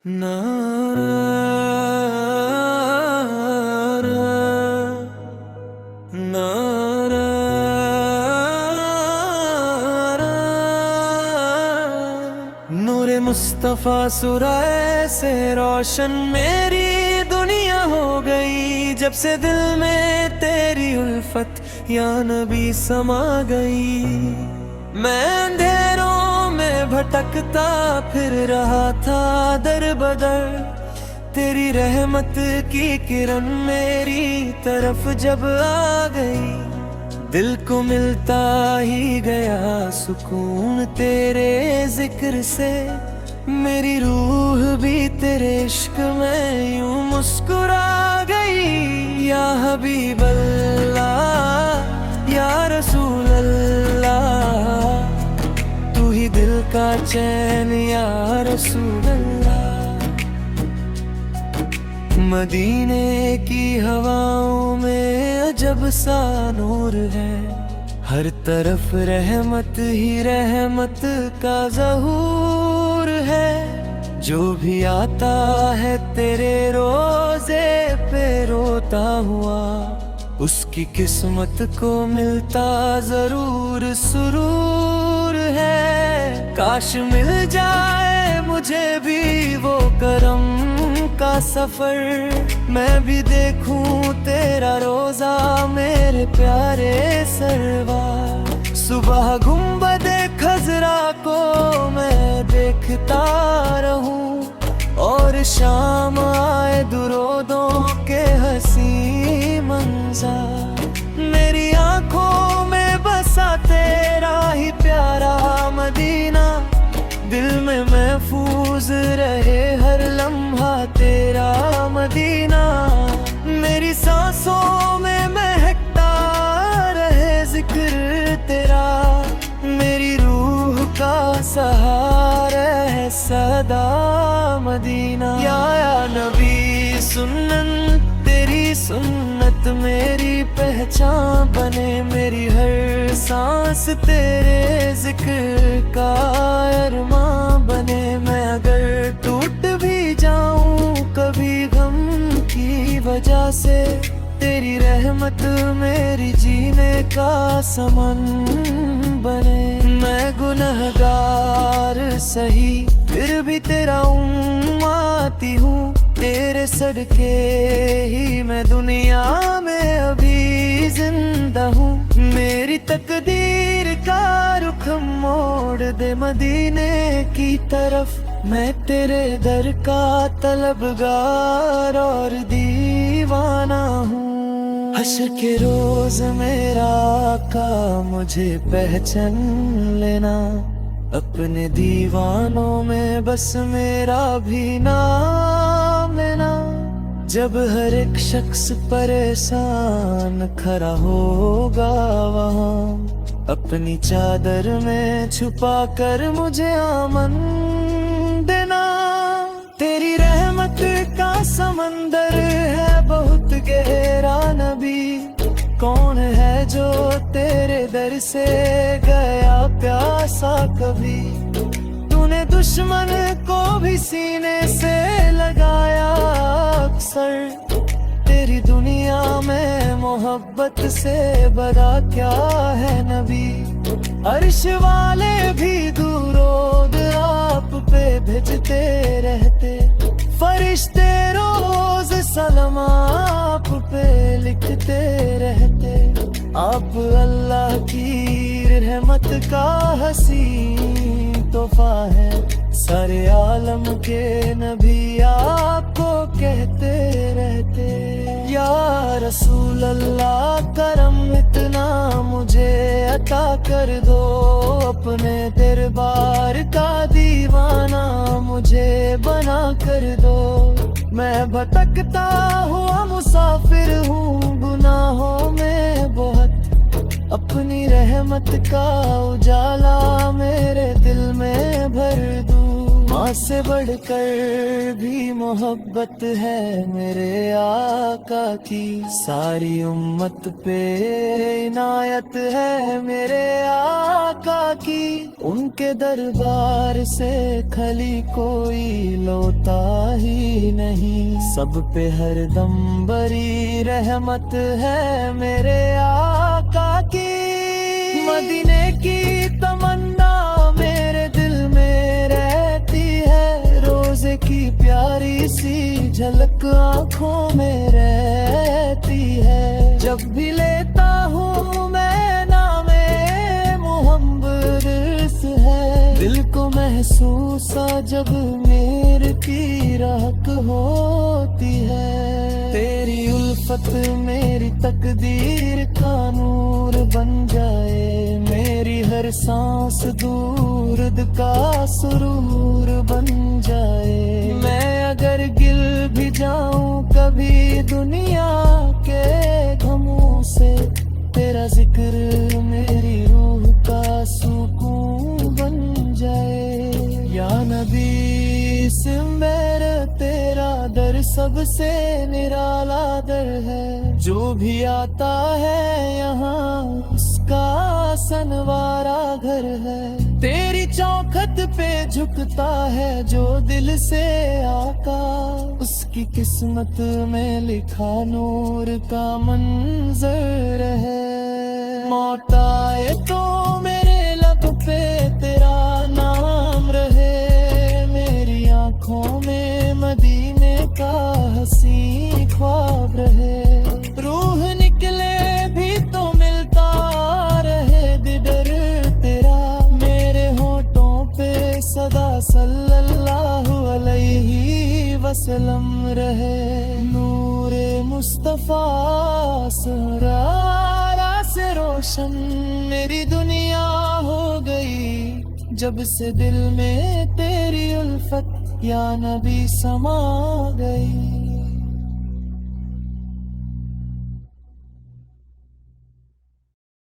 ना ना नूरे मुस्तफा सुराए से रोशन मेरी दुनिया हो गई। जब से दिल में तेरी उल्फत या नबी समा गई। मैं अंधेरों में भटकता फिर रहा था दर बदर। तेरी रहमत की किरण मेरी तरफ जब आ गई। दिल को मिलता ही गया सुकून तेरे जिक्र से। मेरी रूह भी तेरे इश्क में यूं मुस्कुरा गई। या हबीब अल्लाह या रसूल अल्लाह, तू ही दिल का चैन या रसूल अल्लाह। मदीने की हवाओं में अजब सा नूर है। हर तरफ रहमत ही रहमत का ज़हूर है। जो भी आता है तेरे रोज़े पे रोता हुआ, उसकी किस्मत को मिलता ज़रूर सुरूर है। काश मिल जाए मुझे भी वो करम का सफर। मैं भी देखूं तेरा रोजा मेरे प्यारे सरवार। सुबह गुंबदे खजरा को मैं देखता रहूं, और शाम आए दुरोदों के हंसी मंजर। मेरी आंखों में बसा तेरा ही प्यारा मदीना। दिल में महफूज रहे हर लम्हा तेरा मदीना। मेरी सांसों में महकता रहे जिक्र तेरा। मेरी रूह का सहारा है सदा मदीना। या नबी सुन्नत तेरी सुन्नत मेरी पहचान बने। मेरी हर सांस तेरे जिक्र का अरमां बने। मैं अगर टूट भी जाऊं कभी गम की वजह से, तेरी रहमत मेरी जीने का समन बने। मैं गुनहगार सही फिर भी तेरा उम्मती हूँ। तेरे सदके ही मैं दुनिया में अभी जिंदा हूँ। मेरी तकदीर का रुख मोड़ दे मदीने की तरफ। मैं तेरे दर का तलबगार और दीवाना हूँ। हश्र के रोज मेरा आका मुझे पहचान लेना। अपने दीवानों में बस मेरा भी नाम लेना। जब हर एक शख्स परेशान खड़ा होगा वहाँ, अपनी चादर में छुपा कर मुझे आमन देना। तेरी रहमत का समंदर है बहुत गहरा नबी। कौन है जो तेरे दर से गया प्यासा कभी। तूने दुश्मन को भी सीने से लगाया अक्सर। तेरी दुनिया में मोहब्बत से बड़ा क्या है नबी। अर्श वाले भी दूरोद आप पे भेजते रहते। फरिश्ते रोज सलाम आप पे लिखते रहते। आप अल्लाह की रहमत का हसीन तोहफा है। सारे आलम के नबी आपको कहते रहते। या रसूल अल्लाह करम इतना मुझे अता कर दो। अपने दरबार का दीवाना मुझे बना कर दो। मैं भटकता हुआ मुसाफिर हूँ गुनाहों में बहुत। अपनी रहमत का उजाला मेरे दिल में भर दूँ। माँ से बढ़कर भी मोहब्बत है मेरे आका की, सारी उम्मत पे इनायत है मेरे आका की। उनके दरबार से खली कोई लौटा ही नहीं, सब पे हरदम बरी रहमत है मेरे आका की। मदीने की तमन्ना मेरे दिल में रहती है, रोजे की प्यारी सी झलक आंखों में रहती है। जब भी लेता हूँ मैं नामे मोहम्मद है, दिल को महसूस जब मेरे की राहत होती है। तेरी उल्फत मेरी तकदीर का नूर बन जाए, मेरी हर सांस दूरद का सुरूर बन जाए। मैं अगर गिल भी जाऊं कभी दुनिया के गमों से, तेरा जिक्र मेरी रूह का सुकून बन जाए। या नबी सिमर तेरा दर सबसे निराला दर है, जो भी आता है यहाँ उसका सनवारा घर है। तेरी चौखट पे झुकता है जो दिल से आका, उसकी किस्मत में लिखा नूर का मंजर है। मौत आए तो मेरे लब पे तेरा नाम रहे, मेरी आंखों में मदीने का हसी ख्वाब रहे। रूह निकले भी तो मिलता रहे दिडर तेरा, मेरे होठों पे सदा सल्लल्लाहु अलैहि वसल्लम रहे। नूरे मुस्तफा सहरा से रोशन मेरी दुनिया हो गई, जब से दिल में तेरी उल्फत या नबी समा गई।